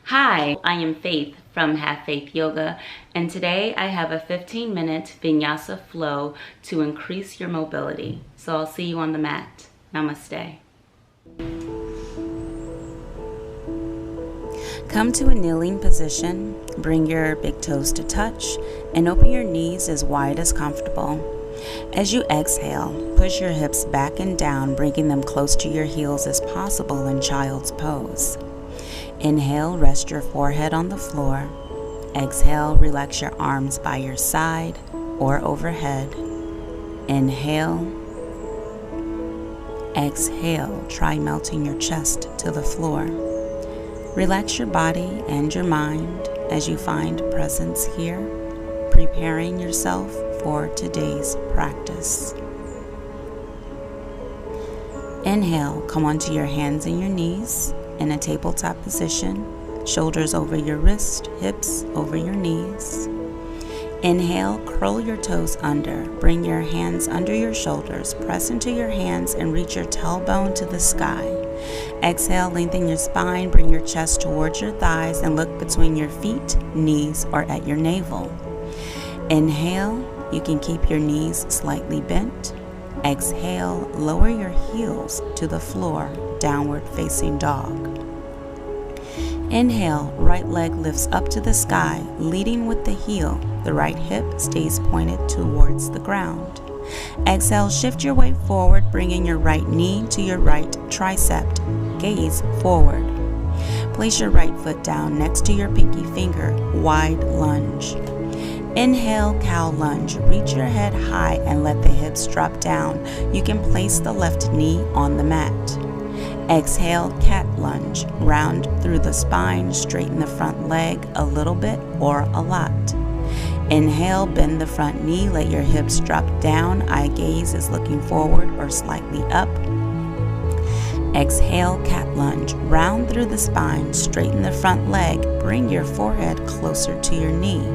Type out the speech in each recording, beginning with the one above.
Hi, I am Faith from Have Faith Yoga, and today I have a 15-minute Vinyasa Flow to increase your mobility. So I'll see you on the mat. Namaste. Come to a kneeling position, bring your big toes to touch, and open your knees as wide as comfortable. As you exhale, push your hips back and down, bringing them close to your heels as possible in child's pose. Inhale, rest your forehead on the floor. Exhale, relax your arms by your side or overhead. Inhale. Exhale, try melting your chest to the floor. Relax your body and your mind as you find presence here, preparing yourself for today's practice. Inhale, come onto your hands and your knees in a tabletop position, shoulders over your wrist, hips over your knees. Inhale, curl your toes under, bring your hands under your shoulders, press into your hands and reach your tailbone to the sky. Exhale, lengthen your spine, bring your chest towards your thighs and look between your feet, knees, or at your navel. Inhale, you can keep your knees slightly bent. Exhale, lower your heels to the floor, downward facing dog. Inhale, right leg lifts up to the sky, leading with the heel. The right hip stays pointed towards the ground. Exhale, shift your weight forward, bringing your right knee to your right tricep. Gaze forward. Place your right foot down next to your pinky finger, wide lunge. Inhale, cow lunge. Reach your head high and let the hips drop down. You can place the left knee on the mat. Exhale, cat lunge. Round through the spine, straighten the front leg a little bit or a lot. Inhale, bend the front knee, let your hips drop down. Eye gaze is looking forward or slightly up. Exhale, cat lunge. Round through the spine, straighten the front leg. Bring your forehead closer to your knee.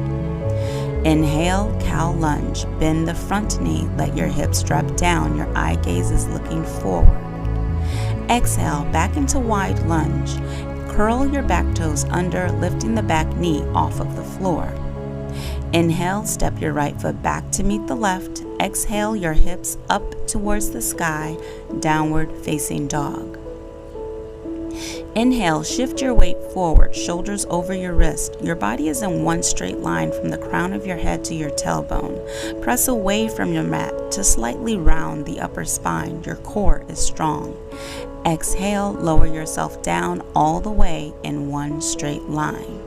Inhale, cow lunge. Bend the front knee, let your hips drop down. Your eye gaze is looking forward. Exhale, back into wide lunge. Curl your back toes under, lifting the back knee off of the floor. Inhale, step your right foot back to meet the left. Exhale, your hips up towards the sky, downward facing dog. Inhale, shift your weight forward, shoulders over your wrist. Your body is in one straight line from the crown of your head to your tailbone. Press away from your mat to slightly round the upper spine. Your core is strong. Exhale, lower yourself down all the way in one straight line.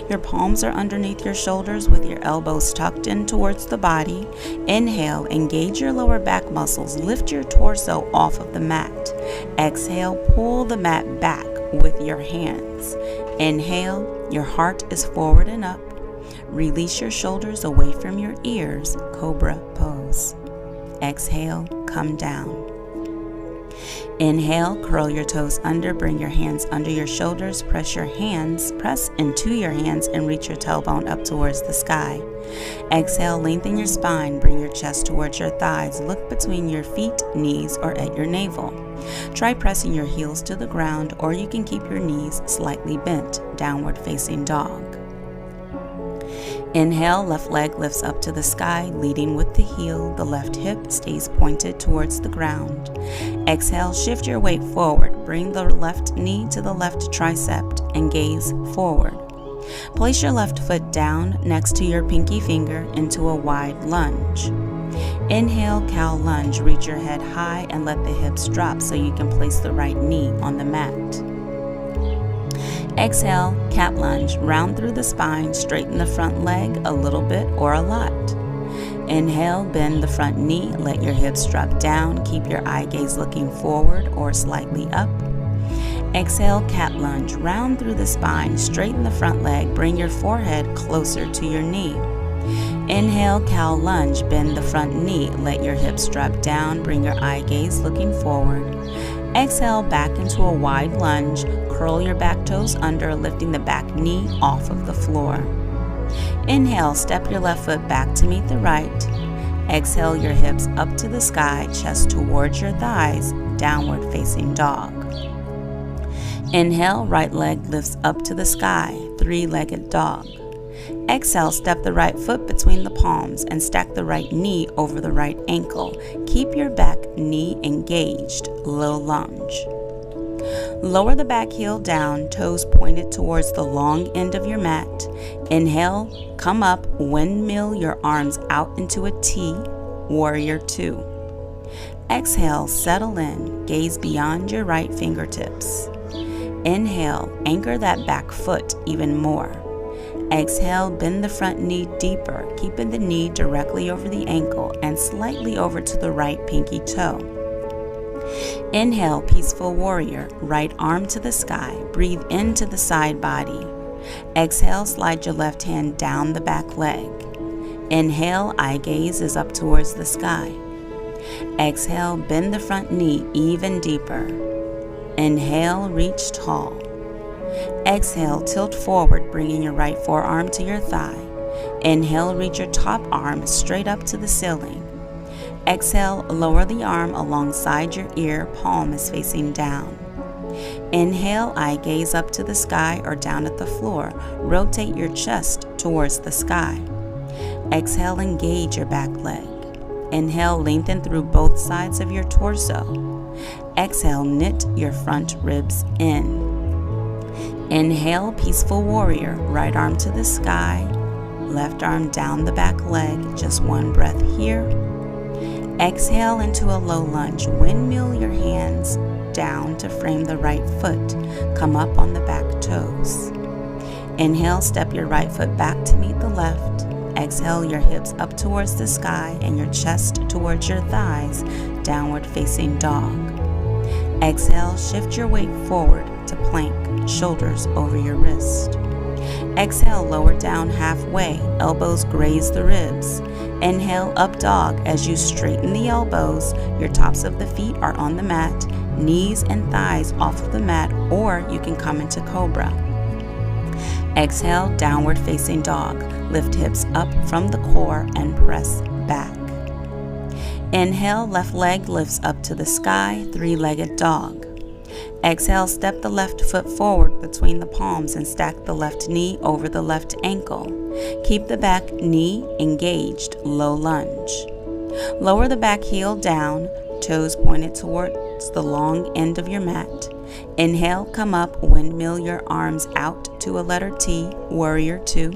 Your palms are underneath your shoulders with your elbows tucked in towards the body. Inhale, engage your lower back muscles. Lift your torso off of the mat. Exhale, pull the mat back with your hands. Inhale, your heart is forward and up. Release your shoulders away from your ears, cobra pose. Exhale, come down. Inhale, curl your toes under, bring your hands under your shoulders, press into your hands and reach your tailbone up towards the sky. Exhale, lengthen your spine, bring your chest towards your thighs, look between your feet, knees, or at your navel. Try pressing your heels to the ground, or you can keep your knees slightly bent, downward facing dog. Inhale, left leg lifts up to the sky, leading with the heel. The left hip stays pointed towards the ground. Exhale, shift your weight forward. Bring the left knee to the left tricep and gaze forward. Place your left foot down next to your pinky finger into a wide lunge. Inhale, cow lunge. Reach your head high and let the hips drop so you can place the right knee on the mat. Exhale, cat lunge. Round through the spine, straighten the front leg a little bit or a lot. Inhale, bend the front knee, let your hips drop down. Keep your eye gaze looking forward or slightly up. Exhale, cat lunge. Round through the spine, straighten the front leg, bring your forehead closer to your knee. Inhale, cow lunge. Bend the front knee, let your hips drop down, bring your eye gaze looking forward. Exhale, back into a wide lunge. Curl your back toes under, lifting the back knee off of the floor. Inhale, step your left foot back to meet the right. Exhale, your hips up to the sky, chest towards your thighs, downward facing dog. Inhale, right leg lifts up to the sky, three-legged dog. Exhale, step the right foot between the palms and stack the right knee over the right ankle. Keep your back knee engaged, low lunge. Lower the back heel down, toes pointed towards the long end of your mat. Inhale, come up, windmill your arms out into a T, warrior two. Exhale, settle in, gaze beyond your right fingertips. Inhale, anchor that back foot even more. Exhale, bend the front knee deeper, keeping the knee directly over the ankle and slightly over to the right pinky toe. Inhale, peaceful warrior, right arm to the sky, breathe into the side body. Exhale, slide your left hand down the back leg. Inhale, eye gaze is up towards the sky. Exhale, bend the front knee even deeper. Inhale, reach tall. Exhale, tilt forward, bringing your right forearm to your thigh. Inhale, reach your top arm straight up to the ceiling. Exhale, lower the arm alongside your ear, palm is facing down. Inhale, eye gaze up to the sky or down at the floor. Rotate your chest towards the sky. Exhale, engage your back leg. Inhale, lengthen through both sides of your torso. Exhale, knit your front ribs in. Inhale, peaceful warrior, right arm to the sky, left arm down the back leg, just one breath here. Exhale into a low lunge, windmill your hands down to frame the right foot, come up on the back toes. Inhale, step your right foot back to meet the left. Exhale, your hips up towards the sky and your chest towards your thighs, downward facing dog. Exhale, shift your weight forward to plank, shoulders over your wrist. Exhale, lower down halfway, elbows graze the ribs. Inhale, up dog as you straighten the elbows. Your tops of the feet are on the mat, knees and thighs off of the mat, or you can come into cobra. Exhale, downward facing dog. Lift hips up from the core and press back. Inhale, left leg lifts up to the sky, three-legged dog. Exhale, step the left foot forward between the palms and stack the left knee over the left ankle. Keep the back knee engaged, low lunge. Lower the back heel down, toes pointed towards the long end of your mat. Inhale, come up, windmill your arms out to a letter T, warrior two.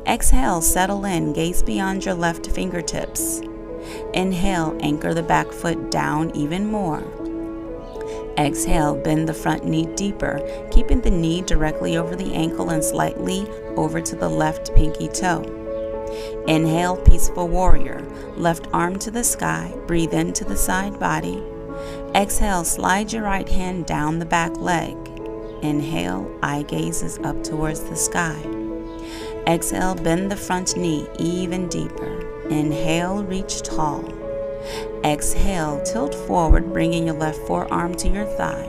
Exhale, settle in, gaze beyond your left fingertips. Inhale, anchor the back foot down even more. Exhale, bend the front knee deeper, keeping the knee directly over the ankle and slightly over to the left pinky toe. Inhale, peaceful warrior, left arm to the sky, breathe into the side body. Exhale, slide your right hand down the back leg. Inhale, eye gaze is up towards the sky. Exhale, bend the front knee even deeper. Inhale, reach tall. Exhale, tilt forward, bringing your left forearm to your thigh.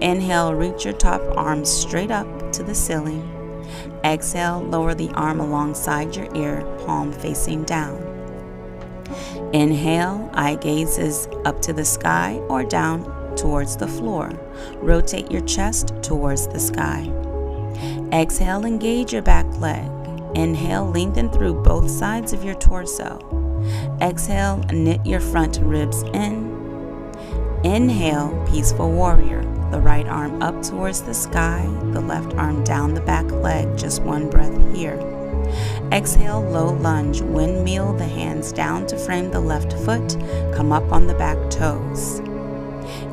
Inhale, reach your top arm straight up to the ceiling. Exhale, lower the arm alongside your ear, palm facing down. Inhale, eye gaze is up to the sky or down towards the floor. Rotate your chest towards the sky. Exhale, engage your back leg. Inhale, lengthen through both sides of your torso. Exhale, knit your front ribs in. Inhale, peaceful warrior. The right arm up towards the sky, the left arm down the back leg, just one breath here. Exhale, low lunge, windmill the hands down to frame the left foot, come up on the back toes.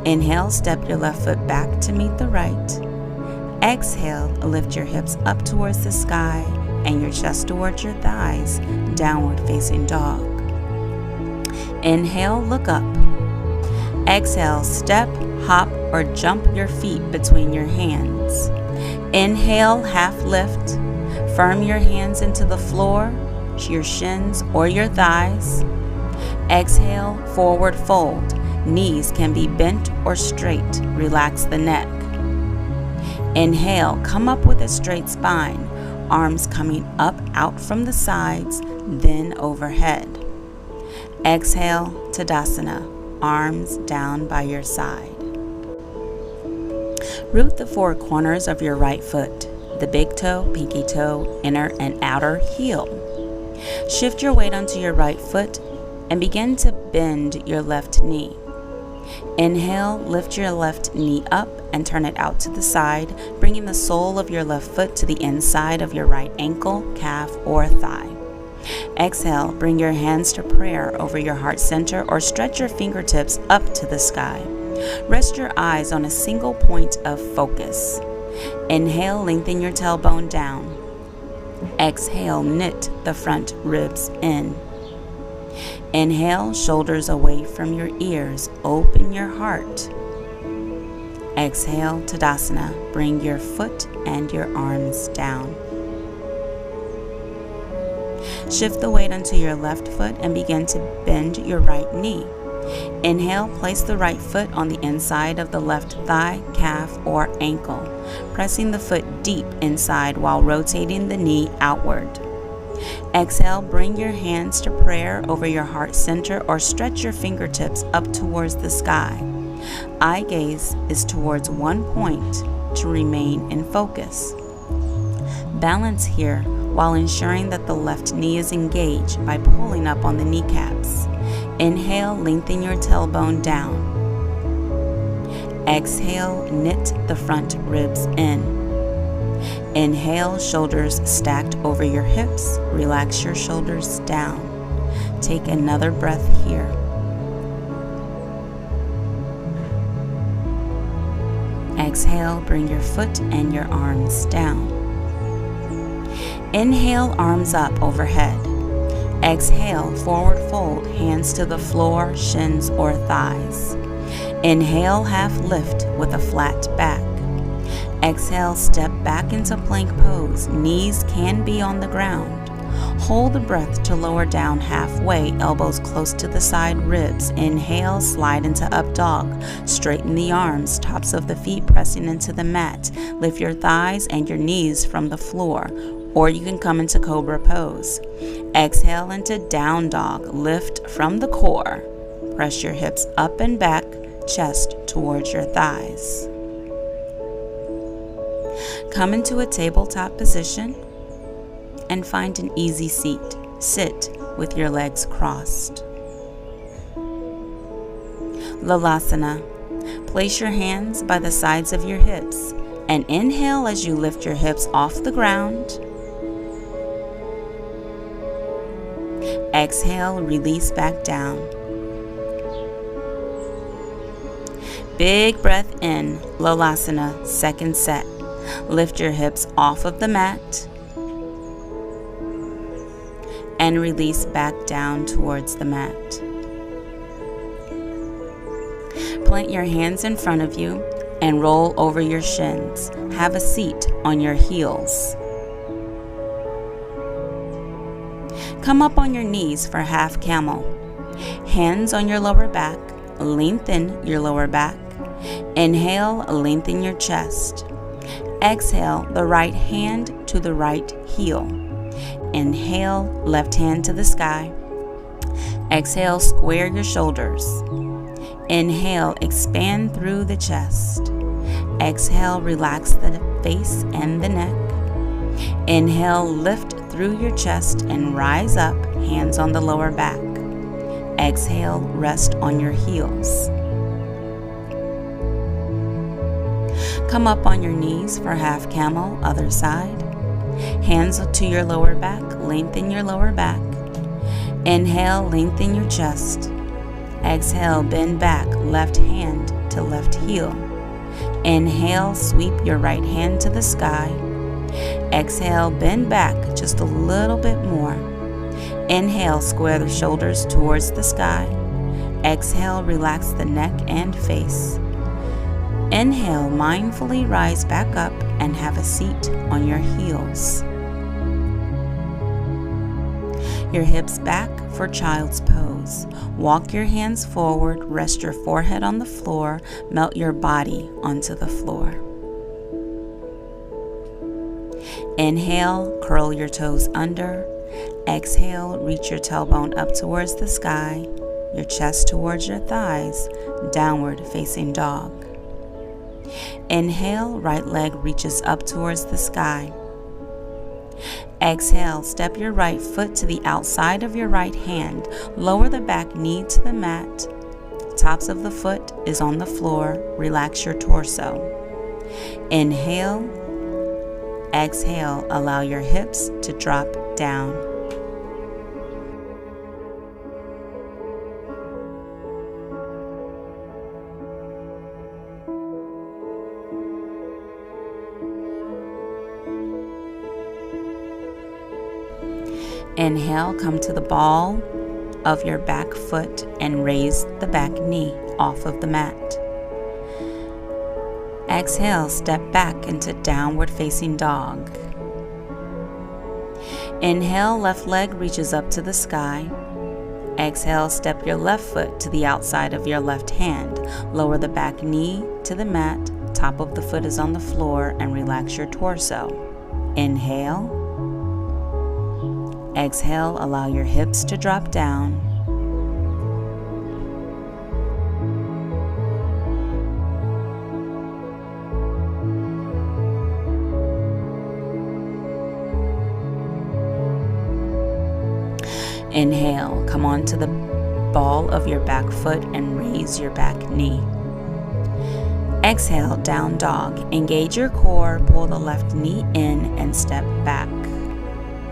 Inhale, step your left foot back to meet the right. Exhale, lift your hips up towards the sky and your chest towards your thighs, downward facing dog. Inhale, look up. Exhale, step, hop, or jump your feet between your hands. Inhale, half lift. Firm your hands into the floor, your shins or your thighs. Exhale, forward fold. Knees can be bent or straight. Relax the neck. Inhale, come up with a straight spine. Arms coming up out from the sides, then overhead. Exhale, Tadasana, arms down by your side. Root the four corners of your right foot, the big toe, pinky toe, inner and outer heel. Shift your weight onto your right foot and begin to bend your left knee. Inhale, lift your left knee up and turn it out to the side, bringing the sole of your left foot to the inside of your right ankle, calf, or thigh. Exhale, bring your hands to prayer over your heart center or stretch your fingertips up to the sky. Rest your eyes on a single point of focus. Inhale, lengthen your tailbone down. Exhale, knit the front ribs in. Inhale, shoulders away from your ears, open your heart. Exhale, Tadasana, bring your foot and your arms down. Shift the weight onto your left foot and begin to bend your right knee. Inhale, place the right foot on the inside of the left thigh, calf, or ankle, pressing the foot deep inside while rotating the knee outward. Exhale, bring your hands to prayer over your heart center or stretch your fingertips up towards the sky. Eye gaze is towards one point to remain in focus. Balance here while ensuring that the left knee is engaged by pulling up on the kneecaps. Inhale, lengthen your tailbone down. Exhale, knit the front ribs in. Inhale, shoulders stacked over your hips. Relax your shoulders down. Take another breath here. Exhale, bring your foot and your arms down. Inhale, arms up overhead. Exhale, forward fold, hands to the floor, shins or thighs. Inhale, half lift with a flat back. Exhale, step back into plank pose. Knees can be on the ground. Hold the breath to lower down halfway, elbows close to the side ribs. Inhale, slide into up dog. Straighten the arms, tops of the feet pressing into the mat. Lift your thighs and your knees from the floor, or you can come into cobra pose. Exhale into down dog. Lift from the core. Press your hips up and back, chest towards your thighs. Come into a tabletop position and find an easy seat. Sit with your legs crossed. Lalasana. Place your hands by the sides of your hips and inhale as you lift your hips off the ground. Exhale, release back down. Big breath in, Lalasana, second set. Lift your hips off of the mat and release back down towards the mat. Plant your hands in front of you and roll over your shins. Have a seat on your heels. Come up on your knees for half camel. Hands on your lower back. Lengthen your lower back. Inhale, lengthen your chest. Exhale, the right hand to the right heel. Inhale, left hand to the sky. Exhale, square your shoulders. Inhale, expand through the chest. Exhale, relax the face and the neck. Inhale, lift through your chest and rise up, hands on the lower back. Exhale, rest on your heels. Come up on your knees for half camel, other side. Hands to your lower back, lengthen your lower back. Inhale, lengthen your chest. Exhale, bend back, left hand to left heel. Inhale, sweep your right hand to the sky. Exhale, bend back just a little bit more. Inhale, square the shoulders towards the sky. Exhale, relax the neck and face. Inhale, mindfully rise back up and have a seat on your heels. Your hips back for child's pose. Walk your hands forward, rest your forehead on the floor, melt your body onto the floor. Inhale, curl your toes under. Exhale, reach your tailbone up towards the sky, your chest towards your thighs, downward facing dog. Inhale, right leg reaches up towards the sky. Exhale, step your right foot to the outside of your right hand. Lower the back knee to the mat. Tops of the foot is on the floor. Relax your torso. Inhale. Exhale, allow your hips to drop down. Inhale, come to the ball of your back foot and raise the back knee off of the mat. Exhale, step back into downward facing dog. Inhale, left leg reaches up to the sky. Exhale, step your left foot to the outside of your left hand. Lower the back knee to the mat. Top of the foot is on the floor and relax your torso. Inhale. Exhale, allow your hips to drop down. Inhale, come onto the ball of your back foot and raise your back knee. Exhale, down dog. Engage your core, pull the left knee in and step back.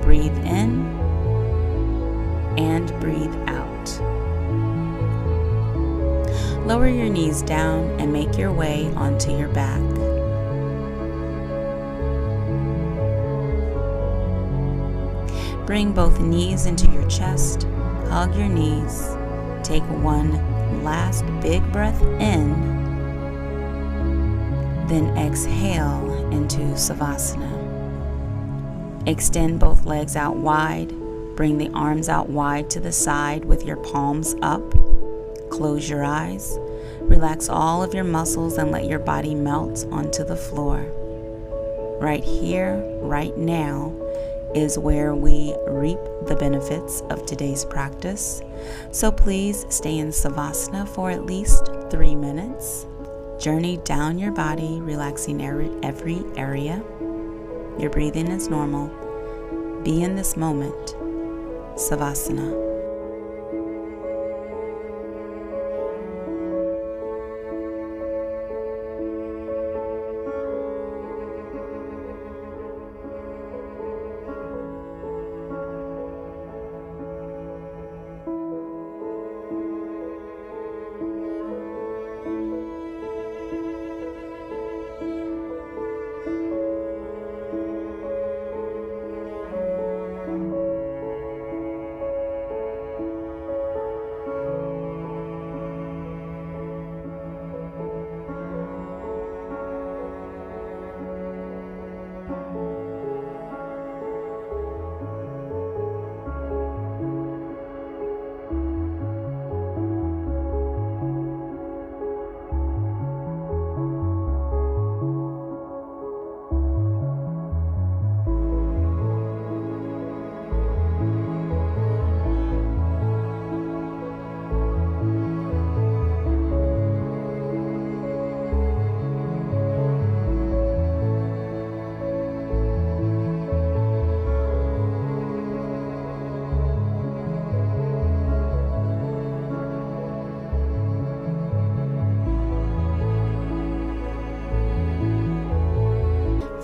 Breathe in and breathe out. Lower your knees down and make your way onto your back. Bring both knees into your chest, hug your knees, take one last big breath in, then exhale into Savasana. Extend both legs out wide, bring the arms out wide to the side with your palms up. Close your eyes, relax all of your muscles and let your body melt onto the floor. Right here, right now, is where we reap the benefits of today's practice. So please stay in Savasana for at least 3 minutes. Journey down your body, relaxing every area. Your breathing is normal. Be in this moment. Savasana.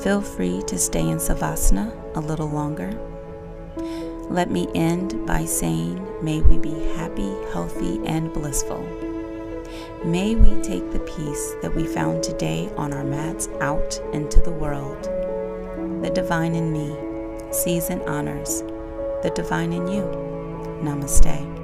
Feel free to stay in Savasana a little longer. Let me end by saying, may we be happy, healthy, and blissful. May we take the peace that we found today on our mats out into the world. The divine in me sees and honors the divine in you. Namaste.